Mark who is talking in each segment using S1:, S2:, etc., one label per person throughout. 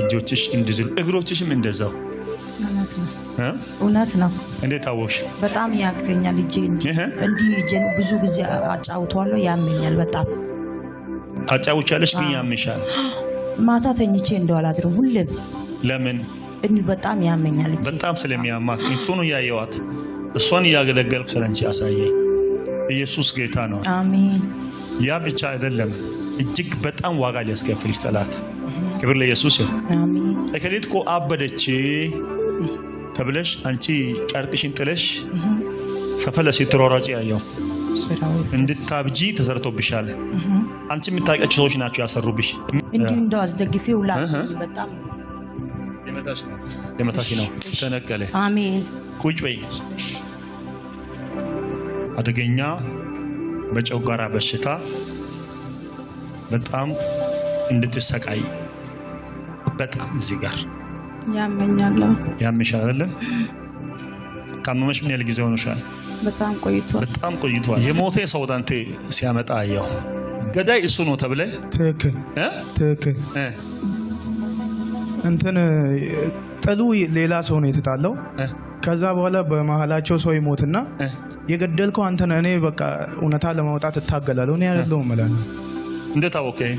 S1: እጆችሽ እንደዚህ እግሮችሽም እንደዛው
S2: እውነት ነው
S1: እንዴት አወቅሽ
S2: በጣም ያክተኛል እጄ እንዲህ እጄን ብዙ ጊዜ አጫውቷለሁ ያመኛል በጣም
S1: አጫውቻለሽ ግን ያምሻል
S2: ማታ ተኝቼ እንደዋላድርም ሁሌም
S1: ለምን
S2: እንዴ በጣም ያመኛል
S1: በጣም ስለሚያማት እንትኑ ያየዋት እሷን ያገለገልኩ ስለንቺ ያሳየኝ ኢየሱስ ጌታ ነው
S2: አሜን
S1: ያ ብቻ አይደለም እጅግ በጣም ዋጋ ሊያስከፍልሽ ጠላት ክብር ለኢየሱስ
S2: አሜን
S1: እከሌትኮ አበደች ተብለሽ አንቺ ጨርቅሽን ጥለሽ ሰፈለሽ ተሮራጭ ያየው እንድታብጂ ተሰርቶብሻል አንቺ የምታውቂያቸው ሰዎች ናቸው ያሰሩብሽ
S2: እንዴ እንደው አስደግፌው ላ በጣም
S1: የመታሽ ነው ተነቀለ
S2: አሜን
S1: ቁጭ በይ አደገኛ በጨጓራ በሽታ በጣም እንድትሰቃይ በጣም እዚህ ጋር ያመኛል አይደል ካመመሽ ምን ያህል ጊዜ ሆኖሻል በጣም ቆይቷል የሞተ ሰው ዳንቴ ሲያመጣ ያው ገዳይ እሱ ነው ተብለ
S3: ትክክል እንትን ጥሉ ሌላ ሰው ነው የተጣለው ከዛ በኋላ በመሃላቸው ሰው ይሞትና የገደልከው አንተ ነህ እኔ በቃ እውነታ ለማውጣት እታገላለሁ እኔ አይደለሁም ማለት
S1: እንዴት አወቀኝ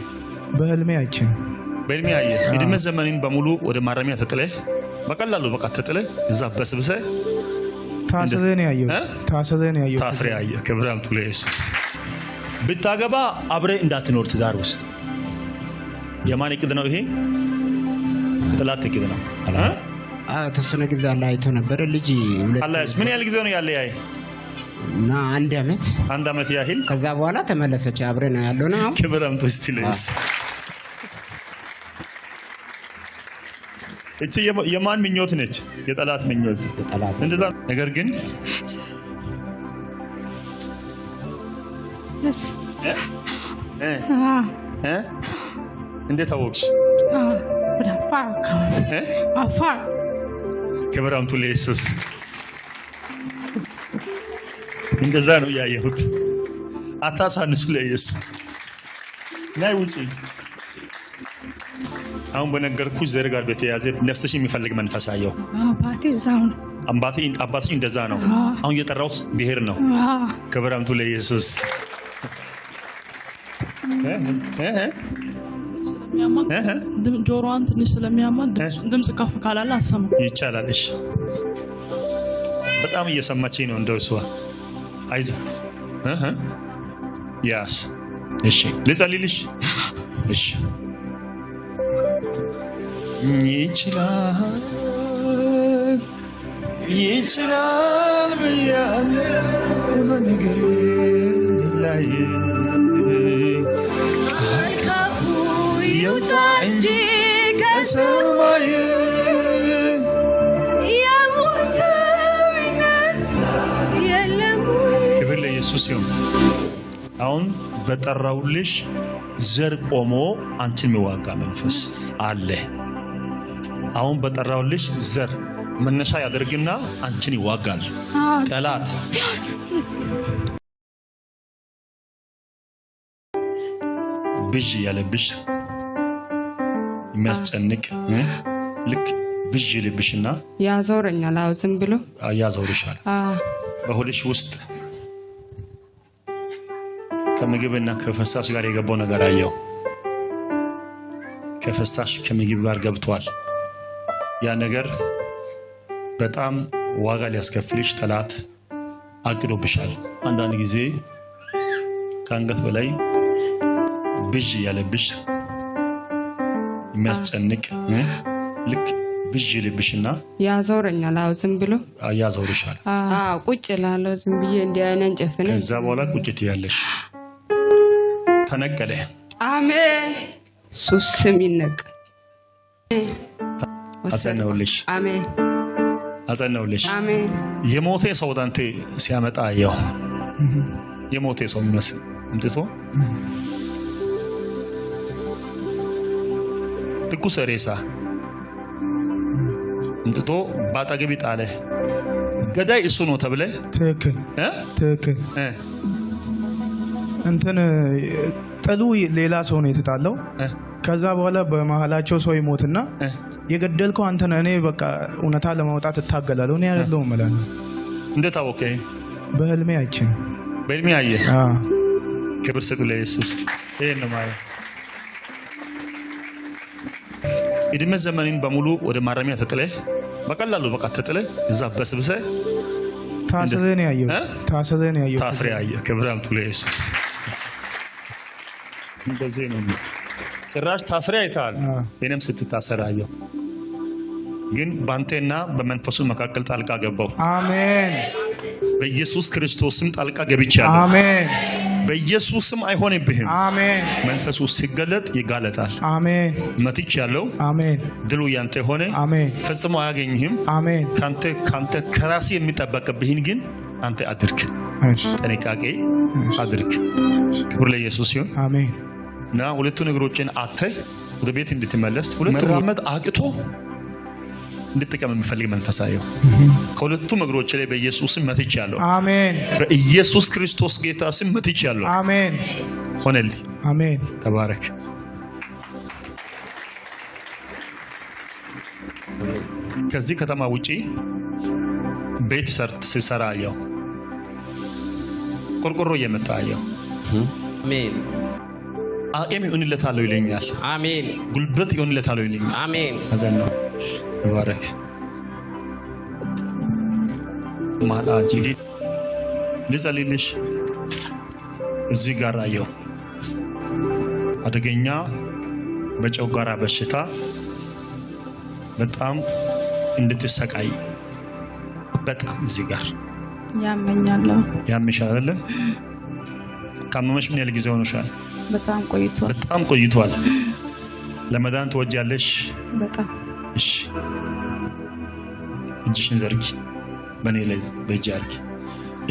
S3: በህልሜ አይቼ
S1: በህልሜ አየህ እድሜ ዘመንን በሙሉ ወደ ማረሚያ ተጥለህ በቀላሉ በቃ ተጥለህ እዛ በስብሰ
S3: ታስረን ያየው
S1: ታስሬ ያየህ ክብራም ቱ ለኢየሱስ ብታገባ አብሬ እንዳትኖር ትዳር ውስጥ የማን እቅድ ነው ይሄ ጥላት እቅድ ነው
S4: ተሰነ ጊዜ አለ አይቶ ነበር ልጅ
S1: አላስ ምን ያህል ጊዜ ነው ያለ ያይ
S4: እና አንድ አመት
S1: ያህል
S4: ከዛ በኋላ ተመለሰች አብሬ ነው ያለው ነው
S1: ክብራም ቱ ለኢየሱስ እቺ የማን ምኞት ነች የጠላት ምኞት እንደዛ ነገር ግን እንዴት አወቅሽ
S5: አፋር
S1: ክብራም ቱ ለኢየሱስ እንደዛ ነው ያየሁት አታሳንሱ ለኢየሱስ ናይ ውጪ አሁን በነገርኩሽ ዘር ጋር በተያዘ ነፍስሽ የሚፈልግ መንፈስ አየው አባቴ እንደዛ ነው አሁን የጠራውት ብሄር ነው ክብራም ቱ ለኢየሱስ
S5: ጆሮዋን ትንሽ ስለሚያማት ድምጽ ከፍ ካላለ አሰማ
S1: ይቻላል እሺ በጣም እየሰማችኝ ነው እንደው እሷ አይዞ ያስ እሺ ልጸልይልሽ እሺ ይችላል በያለ በነገር ላይ
S6: ካፉ ይውጣ እንጂ ከሰማይ የሞተው ይነሳ የለም
S1: ክብር ለኢየሱስ ይሁን አሁን በጠራውልሽ ዘር ቆሞ አንቺን የሚዋጋ መንፈስ አለ አሁን በጠራውልሽ ዘር መነሻ ያደርግና አንቺን ይዋጋል ጠላት ብዥ ያለብሽ የሚያስጨንቅ ልክ ብዥ ልብሽና
S7: ያዞረኛል ዝም ብሎ
S1: ያዞርሻል በሆድሽ ውስጥ ከምግብና ከፈሳሽ ጋር የገባው ነገር አየው ከፈሳሽ ከምግብ ጋር ገብቷል ያ ነገር በጣም ዋጋ ሊያስከፍልሽ ጠላት አቅዶብሻል አንዳንድ ጊዜ ከአንገት በላይ ብዥ ያለብሽ የሚያስጨንቅ ልክ ብዥ ልብሽና
S7: ያዞረኛል ዝም ብሎ
S1: ያዞርሻል
S7: ቁጭ ላለው ዝም ብዬ እንዲያነን ጨፍነ
S1: ከዛ በኋላ ቁጭት ያለሽ ተነቀለ
S7: አሜን ሱስ ስም ይነቀል
S1: አጸናውልሽ
S7: አሜን
S1: አጸናውልሽ
S7: አሜን
S1: የሞተ ሰው ዳንቴ ሲያመጣ ያው የሞተ ሰው የሚመስል እንጥቶ ትኩስ ሬሳ እንጥቶ ባጣገቢ ጣለ ገዳይ እሱ ነው ተብለ
S3: ትክክል እንትን ጥሉ ሌላ ሰው ነው የተጣለው ከዛ በኋላ በመሃላቸው ሰው ይሞትና የገደልከው አንተ ነህ፣ እኔ በቃ እውነታ ለማውጣት እታገላለሁ፣ እኔ አይደለሁም ማለት ነው።
S1: እንዴት አወቀኝ?
S3: በህልሜ አይቼ።
S1: በህልሜ አየህ? ክብር ስጡ ለኢየሱስ። ይሄን ነው ማለት እድሜ ዘመንን በሙሉ ወደ ማረሚያ ተጥለህ በቀላሉ በቃ ተጥለህ እዛ በስብሰህ
S3: ታስረህ ነው ያየው።
S1: ታስረህ ያየህ። ክብር አምጡ ለኢየሱስ። እንደዚህ ነው ጭራሽ ታስረህ አይተሃል። እኔም ስትታሰር አየሁ። ግን ባንተና በመንፈሱ መካከል ጣልቃ ገባው። አሜን። በኢየሱስ ክርስቶስም ጣልቃ ገብቻለሁ። አሜን። በኢየሱስም አይሆንብህም። አሜን። መንፈሱ ሲገለጥ ይጋለጣል። አሜን። መትቻለሁ። አሜን። ድሉ ያንተ ሆነ። አሜን። ፈጽሞ አያገኝህም። አሜን። ካንተ ከራስ የሚጠበቅብህን ግን አንተ አድርግ። ጥንቃቄ አድርግ። ክብር ለኢየሱስ ይሁን። አሜን። እና ሁለቱን እግሮችን አተህ ወደ ቤት እንድትመለስ ሁለቱም መራመድ አቅቶ እንድትቀም የሚፈልግ መንፈሳዊ ከሁለቱም እግሮች ላይ በኢየሱስ ስም መትቻለሁ። አሜን። በኢየሱስ ክርስቶስ ጌታ ስም መትቻለሁ። አሜን። ሆነልኝ። አሜን። ተባረክ። ከዚህ ከተማ ውጪ ቤት ሲሰራ አየሁ። ቆርቆሮ እየመጣ አየሁ። አሜን። አቅም ይሆንለታል ይለኛል። አሜን። ጉልበት ይሆንለታል ይለኛል። አሜን። አዘን ነው። ተባረክ። ማላጂ ልጸልይልሽ። እዚህ ጋር አየሁ አደገኛ በጨጓራ በሽታ በጣም እንድትሰቃይ በጣም እዚህ ጋር
S2: ያመኛል።
S1: ያምሻል አይደል? ካመመሽ ምን ያህል ጊዜ ሆኖሻል?
S2: በጣም
S1: ቆይቷል። ለመዳን ትወጃለሽ? በጣም እሺ። እጅሽን ዘርጊ። በኔ ላይ በእጅ አድርጊ።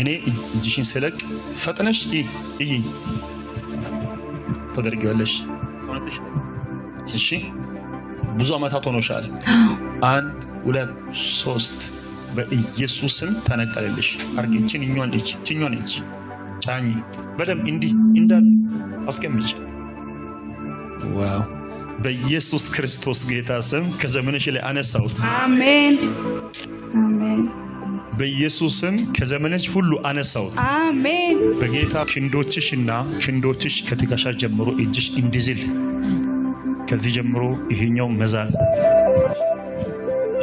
S1: እኔ እጅሽን ስለቅ ፈጥነሽ እይ ተደርጊዋለሽ። እሺ። ብዙ አመታት ሆኖሻል። 1 2 3 በኢየሱስም ተነቀለልሽ። አርግችን እኛን እጅ ጫኝ በደም እንዲህ እንዳል አስቀምጪ። ዋው! በኢየሱስ ክርስቶስ ጌታ ስም ከዘመንሽ ላይ አነሳሁት። አሜን። አሜን። በኢየሱስ ስም ከዘመንሽ ሁሉ አነሳሁት። አሜን። በጌታ ክንዶችሽ ከትከሻ ጀምሮ እጅሽ እንዲዝል ከዚህ ጀምሮ ይሄኛው መዛል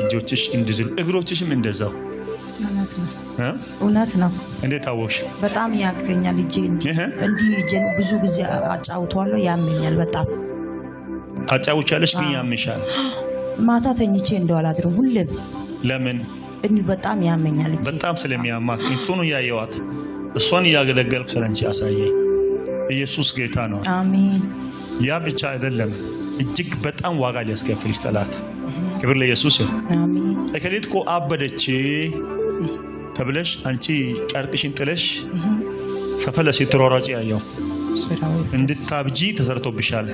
S1: እጆችሽ እንዲዝል እግሮችሽም እንደዛው።
S2: እውነት ነው።
S1: እንዴት አወቅሽ?
S2: በጣም ያክተኛል እጄ እንዲህ እጄን ብዙ ጊዜ አጫውተዋለሁ፣ ያመኛል በጣም።
S1: ታጫውቻለሽ ግን ያምሻል?
S2: ማታ ተኝቼ እንደው አላድርም ሁሌም።
S1: ለምን?
S2: እንዲህ በጣም ያመኛል እጄ።
S1: በጣም ስለሚያማት እንትኑ ያየዋት እሷን ያገለገልኩ ስለንቺ ያሳየኝ። ኢየሱስ ጌታ ነው። አሜን። ያ ብቻ አይደለም፣ እጅግ በጣም ዋጋ ሊያስከፍልሽ ጠላት። ክብር ለኢየሱስ ይሁን። አሜን። እከሌት እኮ አበደች ተብለሽ አንቺ ጨርቅሽን ጥለሽ ሰፈለ ሲትሮራጭ ያየው እንድታብጂ ተሰርቶብሻል።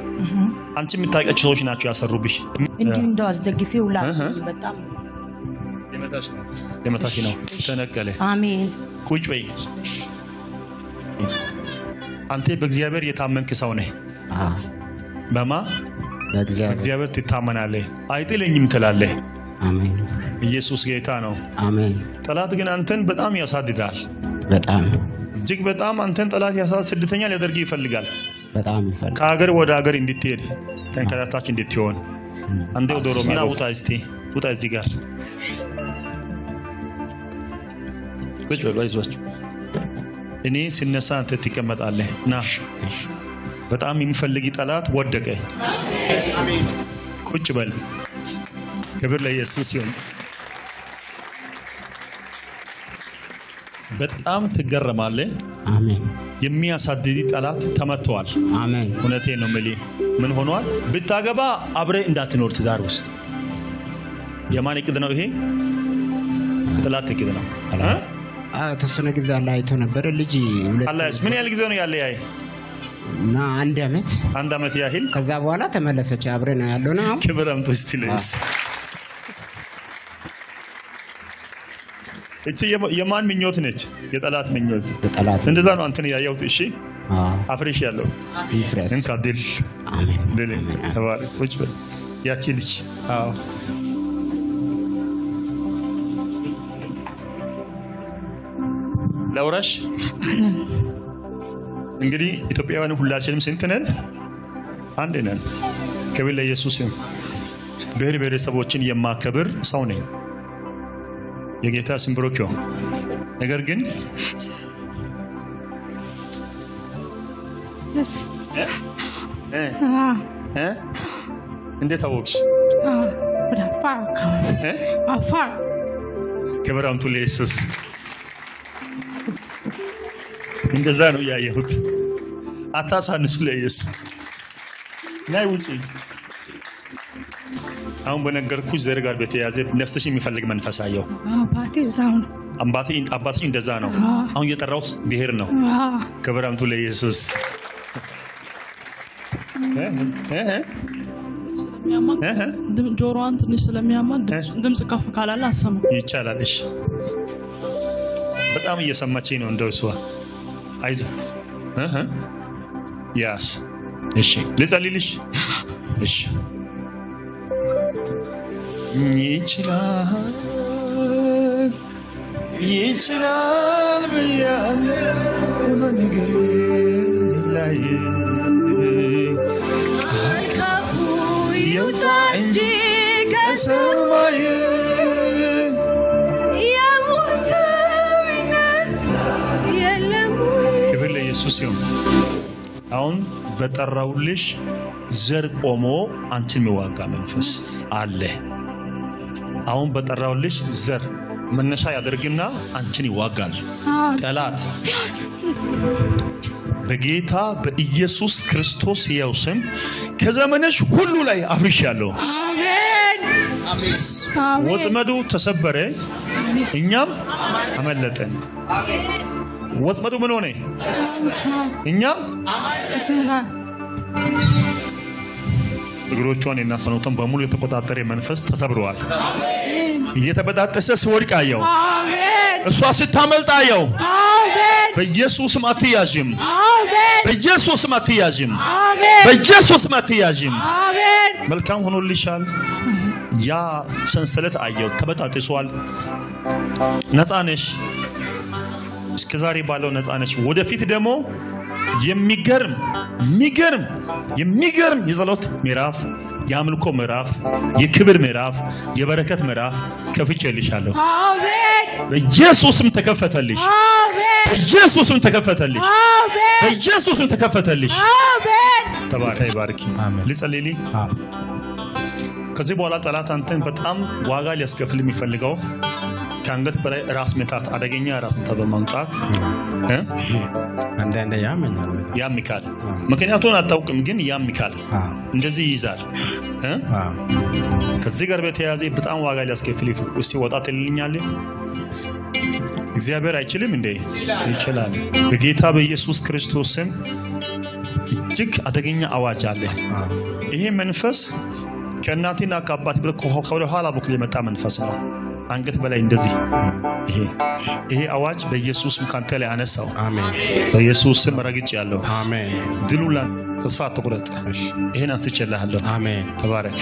S1: አንቺ የምታውቂያቸው ሰዎች ናቸው ያሰሩብሽ።
S2: እንዲህ እንደው አስደግፌው ላ በጣም
S1: የመታሽ ነው። ተነቀለ። አሜን። ቁጭ በይ። አንተ በእግዚአብሔር የታመንክ ሰው ነህ። በማ በእግዚአብሔር ትታመናለህ። አይጥለኝም ትላለህ። አሜን። ኢየሱስ ጌታ ነው። አሜን። ጠላት ግን አንተን በጣም ያሳድዳል። በጣም እጅግ በጣም አንተን ጠላት ያሳድድ ስደተኛ ሊያደርግ ይፈልጋል። በጣም ይፈልጋል። ከሀገር ወደ ሀገር እንድትሄድ ተንከራታች እንድትሆን አንዴ ወደ ኦሮሚያ ውጣ እዚህ ጋር ቁጭ በል። አይዟችሁ እኔ ስነሳ አንተ ትቀመጣለህ። ና በጣም የሚፈልግ ጠላት ወደቀ። አሜን። ቁጭ በል። ክብር ለኢየሱስ ይሁን። በጣም ትገረማለህ። አሜን። የሚያሳድድ ጠላት ተመቷል። አሜን። እውነቴን ነው የምልህ። ምን ሆኗል? ብታገባ አብሬ እንዳትኖር ትዳር ውስጥ የማን እቅድ ነው ይሄ? ጠላት እቅድ ነው።
S4: ተወሰነ ጊዜ አለ አይቶ ነበር ልጅ
S1: አላስ ምን ያህል ጊዜ ነው ያለ? ያይ
S4: እና 1
S1: ዓመት ያህል
S4: ከዛ በኋላ ተመለሰች። አብረን ነው ያለው ነው።
S1: ክብር አምጡ እስቲ ለኢየሱስ። እቺ የማን ምኞት ነች? የጠላት ምኞት። እንደዛ ነው አንተን ያየሁት። እሺ አፍሬሽ ያለው
S4: ይፍረስ
S1: እንካ ድል
S4: አሜን
S1: ድል ተባረክ ቁጭ በል ያቺ ልጅ አዎ ለውራሽ እንግዲህ ኢትዮጵያውያን ሁላችንም ስንት ነን አንድ ነን ክብር ለኢየሱስ ይሁን ብሔር ብሔረሰቦችን የማከብር ሰው ነኝ የጌታ ስም ብሩክ ይሁን ነገር ግን እንዴት አወቅሽ
S5: አፋር
S1: ክብር አምጡ ለኢየሱስ እንደዛ ነው ያየሁት አታሳንሱ ለኢየሱስ ናይ ውጪ አሁን በነገርኩሽ ዘር ጋር በተያያዘ ነፍስሽ የሚፈልግ መንፈስ አየሁ
S5: አባቴ ዛውን
S1: አባትሽ እንደዛ ነው አሁን የጠራሁት ብሔር ነው ክብር አምጡ ለኢየሱስ
S5: ጆሮዋን ትንሽ ስለሚያማት ድምጽ ከፍ ካላለ አሰሙ
S1: ይቻላል እሺ በጣም እየሰማችኝ ነው እንደው እሷ አይዞ ያስ እሺ ልጸልይልሽ እሺ ይችላል በያለ በነገር ላይ
S6: ካፉ ይውጣ እንጂ ከሰማይ የሞተው ይነስ የለም
S1: ክብር ለኢየሱስ ይሁን አሁን በጠራውልሽ ዘር ቆሞ አንቺን የሚዋጋ መንፈስ አለ አሁን በጠራውልሽ ዘር መነሻ ያደርግና አንቺን ይዋጋል ጠላት በጌታ በኢየሱስ ክርስቶስ ሕያው ስም ከዘመንሽ ሁሉ ላይ አፍርሻለሁ
S5: አሜን
S6: አሜን
S1: ወጥመዱ ተሰበረ እኛም አመለጠን ወጥመዱ ምን ሆነ እኛም እግሮቿን እናሰኑትን በሙሉ የተቆጣጠረ መንፈስ ተሰብሯል እየተበጣጠሰ ሲወድቅ አየው
S5: አሜን
S1: እሷ ስታመልጥ አየው
S5: አሜን
S1: በኢየሱስም አትያዥም
S5: አሜን
S1: በኢየሱስም አትያዥም
S5: አሜን
S1: በኢየሱስም አትያዥም
S5: አሜን
S1: መልካም ሆኖልሻል ያ ሰንሰለት አየው ተበጣጥሷል ነፃ ነሽ እስከዛሬ ባለው ነፃ ነሽ ወደፊት ደግሞ የሚገርም የጸሎት ምዕራፍ የአምልኮ ምዕራፍ የክብር ምዕራፍ የበረከት ምዕራፍ ከፍቼልሻለሁ
S5: አሜን
S1: በኢየሱስም ተከፈተልሽ
S5: አሜን
S1: በኢየሱስም ተከፈተልሽ
S5: አሜን
S1: በኢየሱስም ተከፈተልሽ
S5: አሜን
S1: ተባረኪ ልጸልይልኝ ከዚህ በኋላ ጠላት አንተን በጣም ዋጋ ሊያስከፍል የሚፈልገው ከአንገት በላይ ራስ ምታት አደገኛ ራስ ምታት በማምጣት
S4: አንዳንዴ
S1: ያምካል ምክንያቱን አታውቅም ግን ያምካል እንደዚህ ይይዛል ከዚህ ጋር በተያያዘ በጣም ዋጋ ሊያስከፍል ውስጥ ወጣ ትልልኛል እግዚአብሔር አይችልም እንዴ ይችላል በጌታ በኢየሱስ ክርስቶስ ስም እጅግ አደገኛ አዋጅ አለ ይሄ መንፈስ ከእናቴና ከአባቴ ወደ ኋላ በኩል የመጣ መንፈስ ነው አንገት በላይ እንደዚህ ይሄ አዋጅ በኢየሱስ ስም ካንተ ላይ አነሳው አሜን በኢየሱስ ስም ረግጬያለሁ አሜን ድሉላ ተስፋ አትቁረጥ ይሄን አንስቼልሃለሁ አሜን ተባረክ